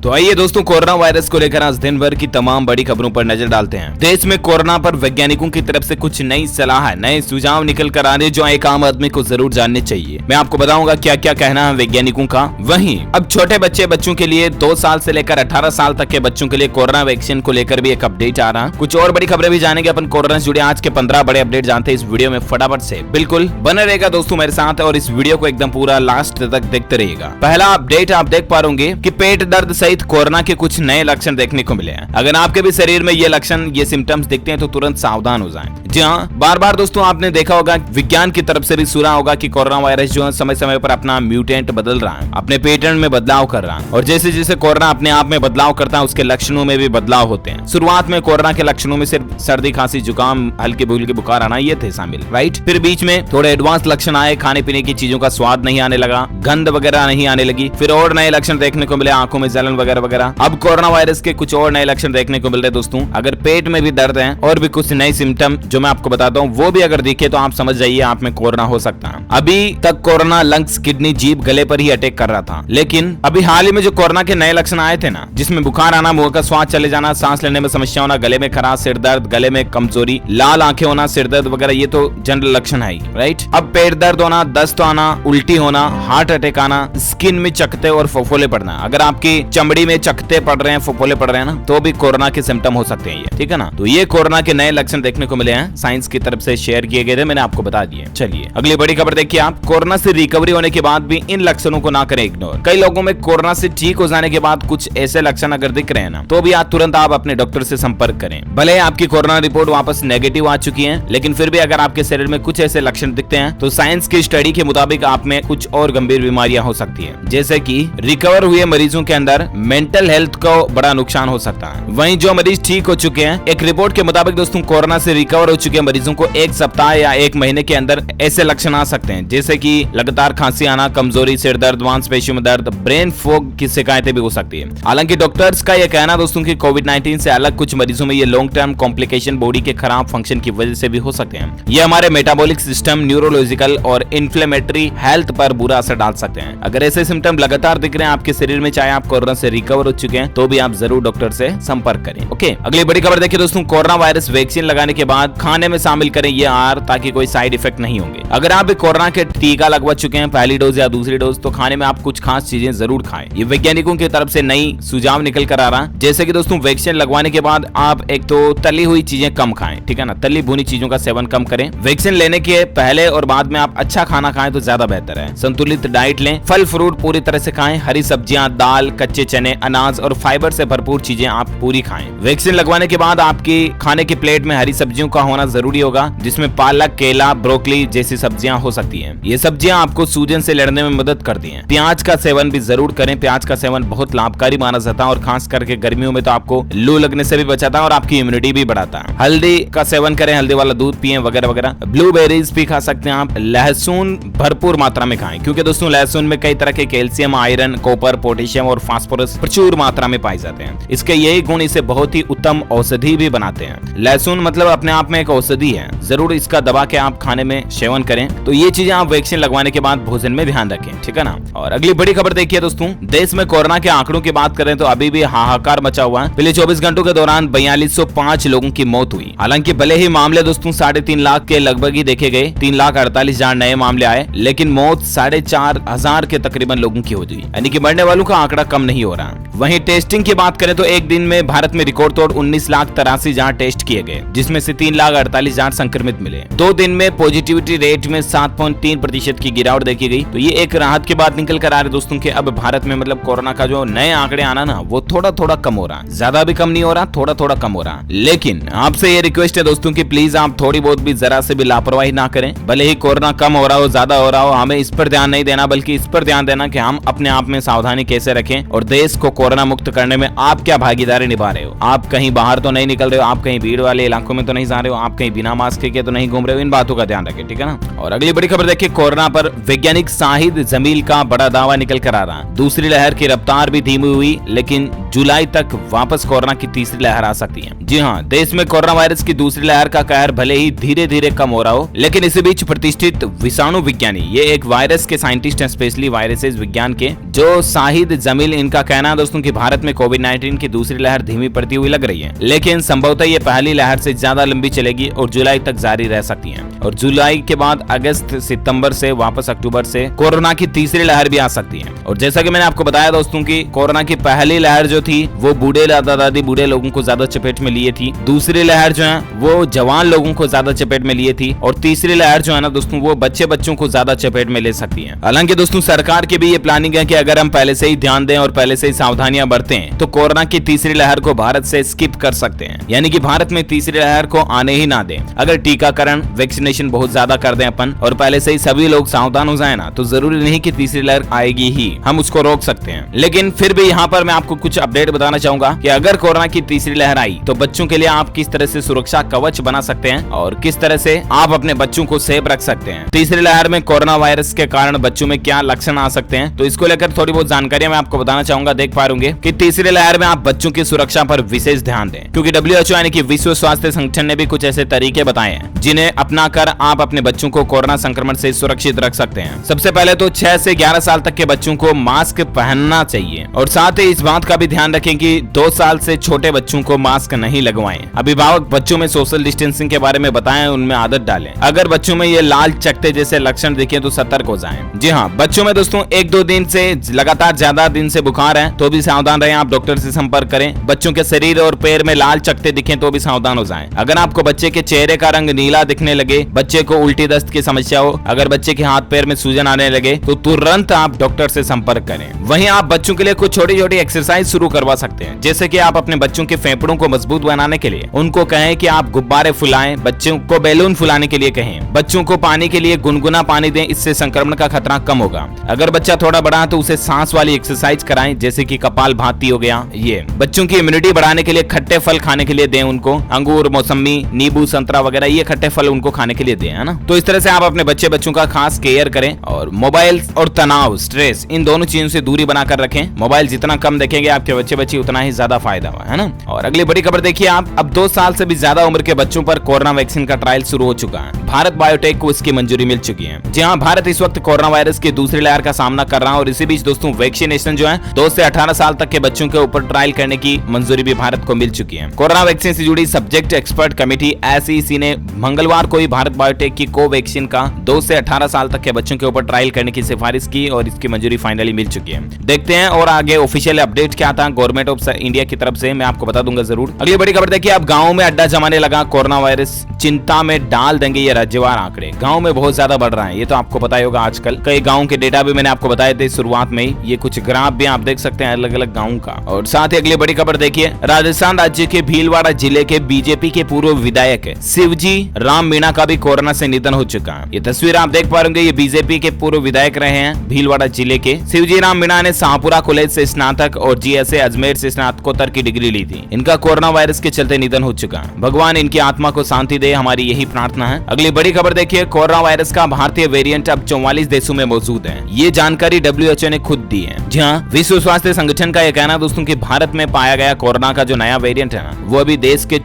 तो आइए दोस्तों, कोरोना वायरस को लेकर आज दिन भर की तमाम बड़ी खबरों पर नजर डालते हैं। देश में कोरोना पर वैज्ञानिकों की तरफ से कुछ नई सलाह, नए सुझाव निकल कर आ रहे जो एक आम आदमी को जरूर जानने चाहिए। मैं आपको बताऊंगा क्या क्या कहना है वैज्ञानिकों का। वहीं अब छोटे बच्चों के लिए 2 साल से लेकर 18 साल तक के बच्चों के लिए कोरोना वैक्सीन को लेकर भी एक अपडेट आ रहा। कुछ और बड़ी खबरें भी जानेंगे अपन। कोरोना से जुड़े आज के 15 बड़े अपडेट जानते हैं इस वीडियो में फटाफट से। बिल्कुल बने रहेगा दोस्तों मेरे साथ और इस वीडियो को एकदम पूरा लास्ट तक देखते रहिएगा। पहला अपडेट आप देख पा रहे कि पेट दर्द सहित कोरोना के कुछ नए लक्षण देखने को मिले हैं। अगर आपके भी शरीर में ये लक्षण, ये सिम्टम्स दिखते हैं तो तुरंत सावधान हो जाएं। जी हाँ, बार बार दोस्तों आपने देखा होगा, विज्ञान की तरफ से भी सुना होगा कि कोरोना वायरस जो है समय समय पर अपना म्यूटेंट बदल रहा है, अपने पैटर्न में बदलाव कर रहा है और जैसे जैसे कोरोना अपने आप में बदलाव करता है उसके लक्षणों में भी बदलाव होते हैं। शुरुआत में कोरोना के लक्षणों में सिर्फ सर्दी, खांसी, जुकाम, हल्की फुल्की बुखार आना ये थे शामिल, राइट। फिर बीच में थोड़े एडवांस लक्षण आए, खाने पीने की चीजों का स्वाद नहीं आने लगा, गंध वगैरह नहीं आने लगी। फिर और नए लक्षण देखने को मिले, आंखों में जलन वगैरह वगैरह। अब कोरोना वायरस के कुछ और नए लक्षण देखने को मिल रहे दोस्तों। अगर पेट में भी दर्द है और भी कुछ नए सिम्टम जो मैं आपको बताता हूँ वो भी अगर दिखे तो आप समझ जाइए आप में कोरोना हो सकता है। अभी तक कोरोना लंग्स, किडनी, जीभ, गले पर ही अटैक कर रहा था, लेकिन अभी हाल ही में जो कोरोना के नए लक्षण आए थे ना, जिसमें बुखार आना, मुंह का स्वाद चले जाना, सांस लेने में समस्या होना, गले में खराश, सिर दर्द, गले में कमजोरी, लाल आंखें होना, सिर दर्द वगैरह, ये तो जनरल लक्षण है, राइट। अब पेट दर्द होना, दस्त आना, उल्टी होना, हार्ट अटैक आना, स्किन में चकते और फफोले पड़ना। अगर आपकी चमड़ी में चकते पड़ रहे हैं, फफोले पड़ रहे हैं ना, तो भी कोरोना के सिम्टम हो सकते हैं ये, ठीक है ना। तो ये कोरोना के नए लक्षण देखने को मिले हैं, साइंस की तरफ से शेयर किए गए थे, मैंने आपको बता दिए। चलिए अगली बड़ी खबर देखिए आप। कोरोना से रिकवरी होने के बाद भी इन लक्षणों को ना करें इग्नोर। कई लोगों में कोरोना से ठीक हो जाने के बाद कुछ ऐसे लक्षण अगर दिख रहे हैं ना, तो भी आज तुरंत आप अपने डॉक्टर से संपर्क करें। भले आपकी कोरोना रिपोर्ट वापस नेगेटिव आ चुकी है, लेकिन फिर भी अगर आपके शरीर में कुछ ऐसे लक्षण दिखते हैं तो साइंस की स्टडी के मुताबिक आप में कुछ और गंभीर बीमारियां हो सकती है, जैसे कि रिकवर हुए मरीजों के अंदर मेंटल हेल्थ को बड़ा नुकसान हो सकता है। वहीं जो मरीज ठीक हो चुके हैं, एक रिपोर्ट के मुताबिक दोस्तों कोरोना से रिकवर हो चुके मरीजों को 1 सप्ताह या 1 महीने के अंदर ऐसे लक्षण आ सकते हैं, जैसे कि लगातार खांसी आना, कमजोरी, सिर दर्द, मांसपेशियों में दर्द, ब्रेन फॉग की शिकायतें भी हो सकती है। हालांकि डॉक्टर्स का यह कहना दोस्तों कि कोविड-19 से अलग कुछ मरीजों में ये लॉन्ग टर्म कॉम्प्लिकेशन बॉडी के खराब फंक्शन की वजह से भी हो सकते हैं। ये हमारे मेटाबॉलिक सिस्टम, न्यूरोलॉजिकल और इन्फ्लेमेटरी हेल्थ पर बुरा असर डाल सकते हैं। अगर ऐसे सिम्टम लगातार दिख रहे हैं आपके शरीर में, चाहे आप कोरोना से रिकवर हो चुके हैं, तो भी आप जरूर डॉक्टर से संपर्क करें। ओके, अगली बड़ी खबर देखिए दोस्तों। कोरोना वायरस वैक्सीन लगाने के बाद खाने में शामिल करें ये आहार ताकि कोई साइड इफेक्ट नहीं होंगे। अगर आप भी कोरोना के टीका लगवा चुके हैं, पहली डोज या दूसरी डोज, तो खाने में आप कुछ खास चीजें जरूर खाएं। ये वैज्ञानिकों की तरफ से नई सुझाव निकल कर आ रहा है, जैसे कि दोस्तों वैक्सीन लगवाने के बाद आप एक तो तली हुई चीजें कम खाएं, ठीक है ना, तली भुनी चीजों का सेवन कम करें। वैक्सीन लेने के पहले और बाद में आप अच्छा खाना खाएं तो ज्यादा बेहतर है। संतुलित डाइट लें, फल फ्रूट पूरी तरह से खाएं, हरी सब्जियां, दाल, कच्चे चने, अनाज और फाइबर से भरपूर चीजें आप पूरी खाएं। वैक्सीन लगवाने के बाद आपकी खाने की प्लेट में हरी सब्जियों का होना जरूरी होगा, जिसमें पालक, केला, ब्रोकली जैसी सब्जियां हो सकती हैं। ये सब्जियां आपको सूजन से लड़ने में मदद करती हैं। प्याज का सेवन भी जरूर करें, प्याज का सेवन बहुत लाभकारी माना जाता है और खास करके गर्मियों में तो आपको लू लगने से भी बचाता है और आपकी इम्यूनिटी भी बढ़ाता है। हल्दी का सेवन करें, हल्दी वाला दूध पिएं वगैरह वगैरह। ब्लूबेरीज भी खा सकते हैं आप। लहसुन भरपूर मात्रा में खाएं, क्योंकि दोस्तों लहसुन में कई तरह के कैल्शियम, आयरन, कॉपर, पोटेशियम और फास्फोरस प्रचुर मात्रा में पाए जाते हैं। इसके यही गुण इसे बहुत ही उत्तम औषधि भी बनाते हैं। लहसुन मतलब अपने आप में एक औषधि है, जरूर इसका दबा के आप खाने में सेवन करें। तो ये चीजें आप वैक्सीन लगवाने के बाद भोजन में ध्यान रखें, ठीक है ना। और अगली बड़ी खबर देखिए दोस्तों। देश में कोरोना के आंकड़ों की बात करें तो अभी भी हाहाकार मचा हुआ है। पिछले 24 घंटों के दौरान 4205 लोगों की मौत हुई। हालांकि भले ही मामले दोस्तों 3.5 लाख के लगभग ही देखे गए, 3,48,000 नए मामले आए, लेकिन मौत 4,500 के तकरीबन लोगों की हो गई, यानी कि मरने वालों का आंकड़ा कम नहीं हो रहा। वहीं टेस्टिंग की बात करें तो एक दिन में भारत में रिकॉर्ड तोड़ 19,83,000 टेस्ट किए गए, जिसमें से 3,48,000 संक्रमित मिले। 2 दिन में पॉजिटिविटी रेट में 7.3% की गिरावट देखी गई। तो ये एक राहत की बात निकल कर आ रही दोस्तों कि अब भारत में मतलब कोरोना का जो नए आंकड़े आना ना, वो थोड़ा थोड़ा कम हो रहा है, ज्यादा भी कम नहीं हो रहा, थोड़ा थोड़ा कम हो रहा है। लेकिन आपसे ये रिक्वेस्ट है दोस्तों कि प्लीज आप थोड़ी बहुत भी जरा से भी लापरवाही ना करें। भले ही कोरोना कम हो रहा हो, ज्यादा हो रहा हो, हमें इस पर ध्यान नहीं देना, बल्कि इस पर ध्यान देना कि हम अपने आप में सावधानी कैसे रखें और देश को कोरोना मुक्त करने में आप क्या भागीदारी निभा रहे हो। आप कहीं बाहर तो नहीं निकल रहे हो, आप कहीं भीड़ वाले इलाकों में तो नहीं जा रहे हो, आप कहीं बिना मास्क के तो नहीं घूम रहे हो। इन बातों का ध्यान रखें, ठीक है ना। और अगली बड़ी खबर देखिए। कोरोना पर वैज्ञानिक शाहिद जमील का बड़ा दावा निकल कर आ रहा है। दूसरी लहर की रफ्तार भी धीमी हुई, लेकिन जुलाई तक वापस कोरोना की तीसरी लहर आ सकती है। जी हाँ, देश में कोरोना वायरस की दूसरी लहर का कहर भले ही धीरे धीरे कम हो रहा हो, लेकिन इसी बीच प्रतिष्ठित विषाणु विज्ञानी, ये एक वायरस के साइंटिस्ट हैं, स्पेशली वायरसेस विज्ञान के, जो शाहिद जमील, इनका कहना है दोस्तों कि भारत में कोविड-19 की दूसरी लहर धीमी पड़ती हुई लग रही है, लेकिन संभवतः ये पहली लहर से ज्यादा लंबी चलेगी और जुलाई तक जारी रह सकती है। और जुलाई के बाद अगस्त, सितंबर से वापस अक्टूबर से कोरोना की तीसरी लहर भी आ सकती है। और जैसा कि मैंने आपको बताया दोस्तों कि कोरोना की पहली लहर जो थी वो बूढ़े दादा दादी, बूढ़े लोगों को ज्यादा चपेट में लिए थी। दूसरी लहर जो है वो जवान लोगों को ज्यादा चपेट में लिए थी और तीसरी लहर जो है ना दोस्तों वो बच्चों को ज्यादा चपेट में ले सकती है। हालांकि दोस्तों सरकार की भी ये प्लानिंग है कि अगर हम पहले से ही ध्यान दें और पहले से ही सावधानियां बरतें तो कोरोना की तीसरी लहर को भारत से स्किप कर सकते हैं, यानी कि भारत में तीसरी लहर को आने ही ना दें। अगर टीकाकरण, वैक्सीनेशन बहुत ज्यादा कर दें अपन और पहले से ही सभी लोग सावधान हो जाए ना, तो जरूरी नहीं कि तीसरी लहर आएगी ही, हम उसको रोक सकते हैं। लेकिन फिर भी यहाँ पर मैं आपको कुछ अपडेट बताना चाहूंगा कि अगर कोरोना की तीसरी लहर आई तो बच्चों के लिए आप किस तरह से सुरक्षा कवच बना सकते हैं और किस तरह से आप अपने बच्चों को सेफ रख सकते हैं। तीसरी लहर में कोरोना वायरस के कारण बच्चों में क्या लक्षण आ सकते हैं, तो इसको लेकर थोड़ी बहुत जानकारी मैं आपको बताना चाहूंगा। देख पा रहे कि तीसरी लहर में आप बच्चों की सुरक्षा पर विशेष ध्यान दें, क्योंकि WHO यानी कि विश्व स्वास्थ्य संगठन ने भी कुछ ऐसे तरीके बताए हैं जिन्हें अपनाकर आप अपने बच्चों को कोरोना संक्रमण से सुरक्षित रख सकते हैं। सबसे पहले तो 6 से 11 साल तक के बच्चों को मास्क पहनना चाहिए और साथ ही इस बात का भी ध्यान रखें कि 2 साल से छोटे बच्चों को मास्क नहीं लगवाएं। अभिभावक बच्चों में सोशल डिस्टेंसिंग के बारे में बताएं, उनमें आदत डालें। अगर बच्चों में ये लाल चकत्ते जैसे लक्षण दिखे तो सतर्क हो जाएं। जी हाँ, बच्चों में दोस्तों 1-2 दिन से लगातार ज्यादा दिन से बुखार है तो भी सावधान रहें, आप डॉक्टर से संपर्क करें। बच्चों के शरीर और पैर में लाल चकत्ते दिखें तो भी सावधान हो जाएं। अगर आपको बच्चे के चेहरे का रंग नीला दिखने लगे, बच्चे को उल्टी दस्त की समस्या हो, अगर बच्चे के हाथ पैर में सूजन आने लगे तो तुरंत आप डॉक्टर से संपर्क करें। वहीं आप बच्चों के लिए कुछ छोटी छोटी एक्सरसाइज शुरू करवा सकते हैं, जैसे कि आप अपने बच्चों के फेफड़ों को मजबूत बनाने के लिए उनको कहें कि आप गुब्बारे फुलाएं, बच्चों को बैलून फुलाने के लिए कहें, बच्चों को पानी के लिए गुनगुना पानी दें, इससे संक्रमण का खतरा कम होगा। अगर बच्चा थोड़ा बड़ा है तो उसे सांस वाली एक्सरसाइज कराएं, जैसे कि कपालभाति हो गया। ये बच्चों की इम्यूनिटी बढ़ाने के लिए खट्टे फल खाने के लिए दें उनको, अंगूर, मौसमी, नींबू, संतरा वगैरह ये खट्टे फल उनको खाने के लिए दें, है ना। तो इस तरह से आप अपने बच्चों का खास केयर करें और मोबाइल और तनाव, स्ट्रेस, इन दोनों चीजों से दूरी बनाकर रखें। मोबाइल जितना कम देखेंगे आपके बच्चे उतना ही ज्यादा फायदा हुआ, है ना। और अगली बड़ी खबर देखिए आप, अब 2 साल से भी ज्यादा उम्र के बच्चों पर कोरोना वैक्सीन का ट्रायल शुरू हो चुका है। भारत बायोटेक को इसकी मंजूरी मिल चुकी है। जी हाँ, भारत इस वक्त कोरोना वायरस की दूसरी लहर का सामना कर रहा है और इसी बीच दोस्तों वैक्सीनेशन जो है 2 से 18 साल तक के बच्चों के ऊपर ट्रायल करने की मंजूरी भी भारत को मिल चुकी है। कोरोना वैक्सीन से जुड़ी सब्जेक्ट एक्सपर्ट कमेटी SEC ने मंगलवार को ही भारत बायोटेक की कोवैक्सीन का 2 से 18 साल तक के बच्चों के ऊपर ट्रायल करने की सिफारिश की और इसकी मंजूरी फाइनली मिल चुकी है। देखते हैं और आगे ऑफिशियल अपडेट क्या था गवर्नमेंट ऑफ इंडिया की तरफ से, मैं आपको बता दूंगा जरूर। अगली बड़ी खबर देखिए, अब गाँव में अड्डा जमाने लगा कोरोना वायरस, चिंता में डाल देंगे ये राज्यवार आंकड़े। गाँव में बहुत ज्यादा बढ़ रहा है, ये तो आपको पता ही होगा। आजकल कई गाँव के डेटा भी मैंने आपको बताए थे शुरुआत में ही, ये कुछ ग्राफ भी आप देख सकते हैं अलग अलग गाँव का। और साथ ही अगली बड़ी खबर देखिए, राजस्थान राज्य के भीलवाड़ा जिले के बीजेपी के पूर्व विधायक शिवजी राम मीणा का भी कोरोना से निधन हो चुका है। ये तस्वीर आप देख पा रहे होंगे, ये बीजेपी के पूर्व विधायक रहे हैं भीलवाड़ा जिले के। शिवजी राम मीणा ने शाहपुरा कॉलेज से स्नातक और GSA अजमेर से स्नातकोत्तर की डिग्री ली थी। इनका कोरोना वायरस के चलते निधन हो चुका है। भगवान इनकी आत्मा को शांति दे, हमारी यही प्रार्थना है। अगली बड़ी खबर देखिए, कोरोना वायरस का भारतीय वेरिएंट अब 44 देशों में मौजूद है। ये जानकारी WHO ने खुद दी है। जी हाँ, विश्व स्वास्थ्य संगठन का यह कहना दोस्तों कि भारत में पाया गया कोरोना का जो नया वेरिएंट है ना, वो अभी देश के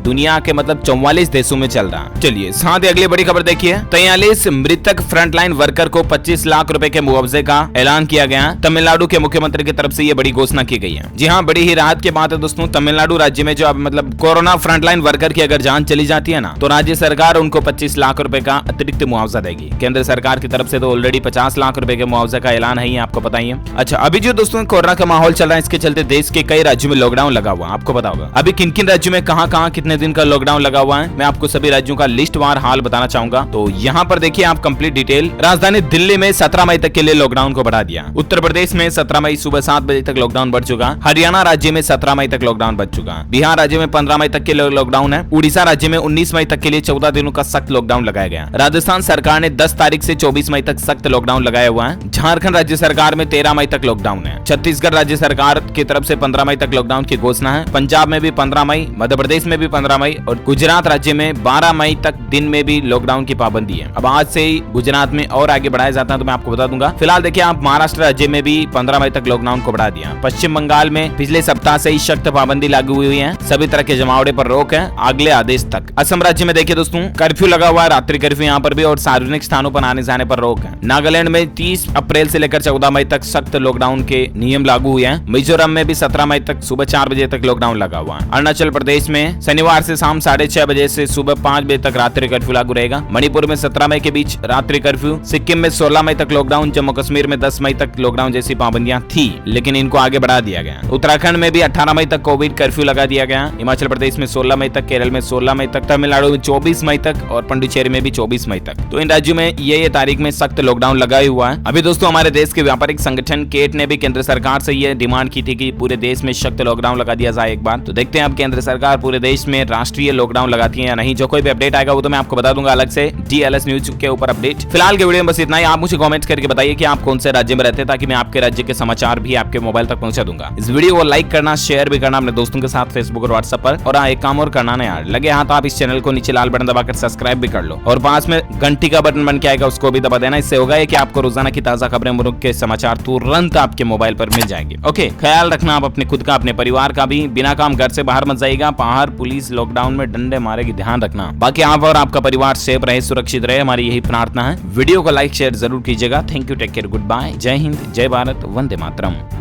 दुनिया के 44 देशों में चल रहा है। चलिए साथ ही अगली बड़ी खबर देखिए, 43 मृतक फ्रंटलाइन वर्कर को 25 लाख रुपए के मुआवजे का ऐलान किया गया। तमिलनाडु के मुख्यमंत्री की तरफ से ये बड़ी घोषणा की गई है। जी हाँ, बड़ी ही राहत की बात है दोस्तों। तमिलनाडु राज्य में जो अब कोरोना फ्रंटलाइन वर्कर की अगर जान चली जाती है ना, तो राज्य सरकार उनको 25 लाख रुपए का अतिरिक्त मुआवजा देगी। केंद्र सरकार की तरफ से तो ऑलरेडी 50 लाख रुपए के मुआवजा का ऐलान है, आपको पता ही है। अच्छा, अभी जो दोस्तों कोरोना का माहौल चल रहा है, इसके चलते देश के कई राज्यों में लॉकडाउन लगा हुआ है, आपको पता होगा। अभी किन किन राज्यों में कहां कितने दिन का लॉकडाउन लगा हुआ है, मैं आपको सभी राज्यों का लिस्ट वार हाल बताना चाहूंगा। तो यहाँ पर देखिए आप कंप्लीट डिटेल। राजधानी दिल्ली में 17 मई तक के लिए लॉकडाउन को बढ़ा दिया। उत्तर प्रदेश में 17 मई सुबह 7 बजे तक लॉकडाउन बढ़ चुका। हरियाणा राज्य में 17 मई तक लॉकडाउन बढ़ चुका। बिहार राज्य में 15 मई तक के लिए लॉकडाउन है। उड़ीसा राज्य में 19 मई तक के लिए 14 दिनों का सख्त लॉकडाउन लगाया गया। राजस्थान सरकार ने 10 तारीख से 24 मई तक सख्त लॉकडाउन लगाया हुआ है। झारखंड राज्य सरकार में 13 मई तक लॉकडाउन है। छत्तीसगढ़ राज्य सरकार की तरफ से 15 मई तक लॉकडाउन की घोषणा है। पंजाब में भी 15 मई, मध्य प्रदेश में भी 15 मई और गुजरात राज्य में 12 मई तक दिन में भी लॉकडाउन की पाबंदी है। अब आज से ही गुजरात में और आगे बढ़ाया जाता है तो मैं आपको बता दूंगा। फिलहाल देखिए आप महाराष्ट्र राज्य में भी 15 मई तक लॉकडाउन को बढ़ा दिया। पश्चिम बंगाल में पिछले सप्ताह से ही सख्त पाबंदी लागू हुई है, सभी तरह के जमावड़े पर रोक है अगले आदेश तक। असम राज्य में देखिए दोस्तों कर्फ्यू लगा हुआ है, रात्रि कर्फ्यू यहाँ पर भी, और सार्वजनिक स्थानों पर आने जाने पर रोक है। नागालैंड में 30 अप्रैल से लेकर 14 मई तक सख्त लॉकडाउन के नियम लागू हुए हैं। मिजोरम में भी 17 मई तक सुबह 4 बजे तक लॉकडाउन लगा हुआ है। अरुणाचल प्रदेश में शनिवार से शाम 6:30 बजे से सुबह 5 बजे तक रात्रि कर्फ्यू लागू रहेगा। मणिपुर में 17 मई के बीच रात्रि कर्फ्यू। सिक्किम में 16 मई तक लॉकडाउन। जम्मू कश्मीर में 10 मई तक लॉकडाउन जैसी पाबंदियां थी, लेकिन इनको आगे बढ़ा दिया गया। उत्तराखंड में भी 18 मई तक कोविड कर्फ्यू लगा दिया गया। हिमाचल प्रदेश में 16 मई तक, केरल में 16 मई तक, तमिलनाडु में 24 मई तक और पुडुचेरी में भी 24 मई तक। तो इन राज्यों में ये तारीख में सख्त लॉकडाउन लगा हुआ है। अभी दोस्तों हमारे देश के व्यापारिक संगठन केट ने भी केंद्र सरकार से ये डिमांड की थी कि पूरे देश में सख्त लॉकडाउन लगा दिया जाए एक बार। तो देखते हैं अब केंद्र सरकार पूरे देश में राष्ट्रीय लॉकडाउन लगाती है या नहीं। जो कोई भी अपडेट आएगा वो तो मैं आपको बता दूंगा अलग से DLS न्यूज के ऊपर अपडेट। फिलहाल के वीडियो में बस इतना ही। आप मुझे कमेंट करके बताइए कि आप कौन से राज्य में रहते हैं, ताकि मैं आपके राज्य के समाचार भी आपके मोबाइल तक पहुंचा दूंगा। इस वीडियो को लाइक करना, शेयर भी करना अपने दोस्तों के साथ फेसबुक और व्हाट्सएप पर। और एक काम और करना ना यार, लगे हाथ आप इस चैनल को नीचे लाल बटन दबाकर सब्सक्राइब भी कर लो, और पास में घंटी का बटन बन के आएगा उसको भी दबा देना। इससे होगा कि आपको रोजाना की ताजा खबरें, मुल्क के समाचार तुरंत आपके मोबाइल पर मिल जाएंगे। ओके, ख्याल रखना आप अपने खुद का, अपने परिवार का भी। बिना काम घर से बाहर मत जाइएगा, बाहर पुलिस लॉकडाउन में डंडे मारेगी, ध्यान रखना। बाकी आप और आपका परिवार सेफ रहे, सुरक्षित रहे, हमारी यही प्रार्थना है। वीडियो को लाइक शेयर जरूर कीजिएगा। Thank you, take care, good bye, जय हिंद, जय भारत, वंदे मातरम।